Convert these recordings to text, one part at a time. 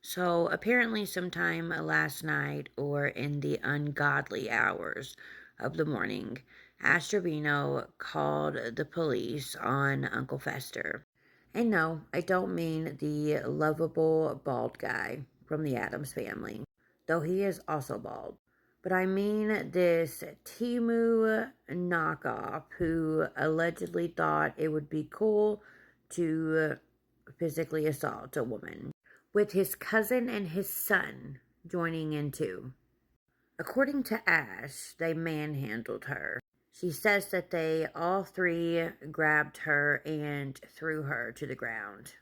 So apparently, sometime last night or in the ungodly hours of the morning, Trevino called the police on Uncle Fester. And no, I don't mean the lovable bald guy from the Addams family, though he is also bald. But I mean this Timu knockoff who allegedly thought it would be cool to physically assault a woman, with his cousin and his son joining in too. According to Ash, they manhandled her. She says that they all three grabbed her and threw her to the ground.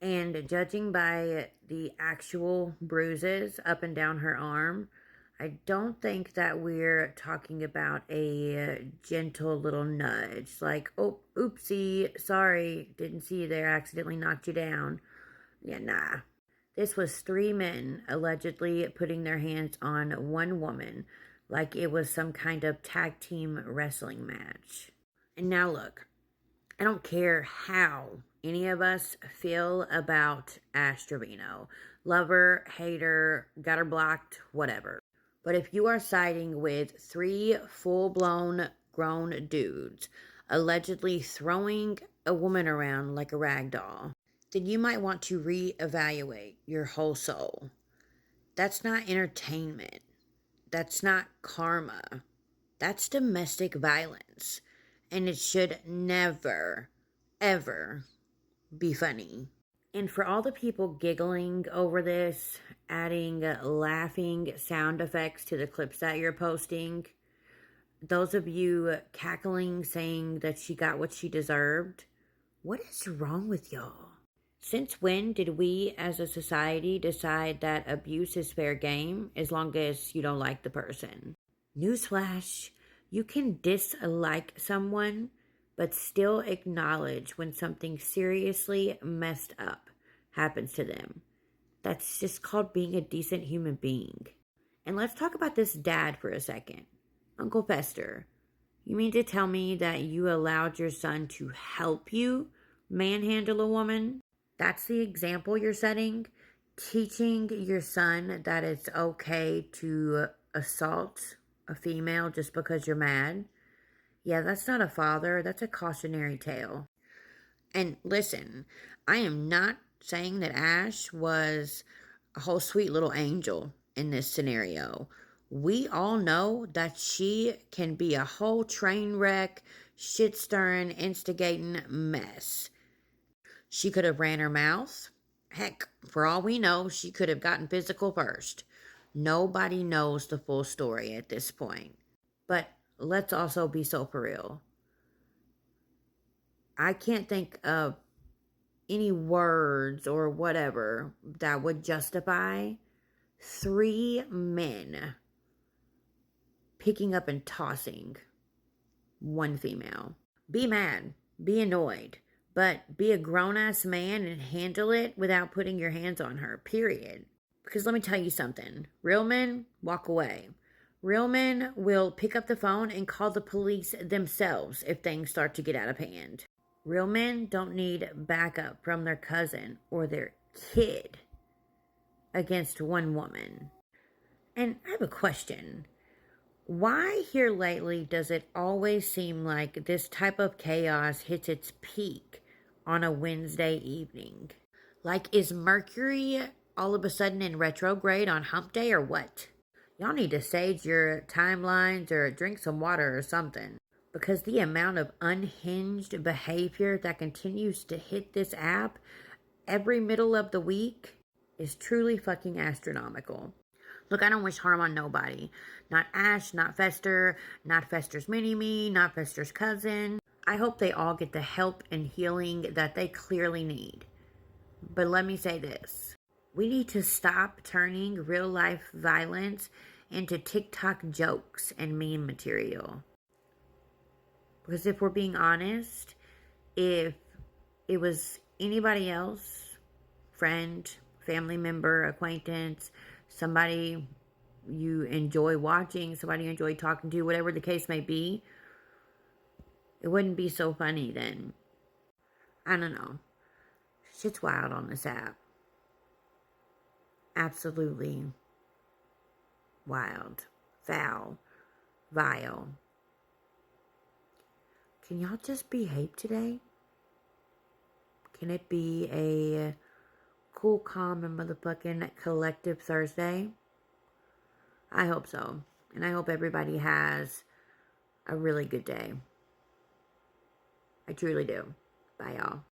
And judging by the actual bruises up and down her arm, I don't think that we're talking about a gentle little nudge, like, oh, oopsie, sorry, didn't see you there, accidentally knocked you down. Yeah, nah. This was three men allegedly putting their hands on one woman like it was some kind of tag team wrestling match. And now look, I don't care how any of us feel about Ash Trevino. Lover, hater, got her blocked, whatever. But if you are siding with three full-blown grown dudes allegedly throwing a woman around like a rag doll, then you might want to reevaluate your whole soul. That's not entertainment. That's not karma. That's domestic violence. And it should never, ever be funny. And for all the people giggling over this, adding laughing sound effects to the clips that you're posting, those of you cackling saying that she got what she deserved, what is wrong with y'all? Since when did we as a society decide that abuse is fair game as long as you don't like the person? Newsflash, you can dislike someone, but still acknowledge when something seriously messed up happens to them. That's just called being a decent human being. And let's talk about this dad for a second. Uncle Fester, you mean to tell me that you allowed your son to help you manhandle a woman? That's the example you're setting? Teaching your son that it's okay to assault a female just because you're mad? Yeah, that's not a father. That's a cautionary tale. And listen, I am not saying that Ash was a whole sweet little angel in this scenario. We all know that she can be a whole train wreck, shit stirring, instigating mess. She could have ran her mouth. Heck, for all we know, she could have gotten physical first. Nobody knows the full story at this point. But let's also be so for real. I can't think of any words or whatever that would justify three men picking up and tossing one female. Be mad, be annoyed, but be a grown ass man and handle it without putting your hands on her, period. Because let me tell you something, real men walk away. Real men will pick up the phone and call the police themselves if things start to get out of hand. Real men don't need backup from their cousin or their kid against one woman. And I have a question. Why here lately does it always seem like this type of chaos hits its peak on a Wednesday evening? Like, is Mercury all of a sudden in retrograde on hump day or what? Y'all need to sage your timelines or drink some water or something. Because the amount of unhinged behavior that continues to hit this app every middle of the week is truly fucking astronomical. Look, I don't wish harm on nobody. Not Ash, not Fester, not Fester's mini-me, not Fester's cousin. I hope they all get the help and healing that they clearly need. But let me say this. We need to stop turning real-life violence into TikTok jokes and meme material. Because if we're being honest, if it was anybody else, friend, family member, acquaintance, somebody you enjoy watching, somebody you enjoy talking to, whatever the case may be, it wouldn't be so funny then. I don't know. Shit's wild on this app. absolutely wild, foul, vile. Can y'all just behave today? Can it be a cool, calm, and motherfucking collective Thursday? I hope so. And I hope everybody has a really good day. I truly do. Bye, y'all.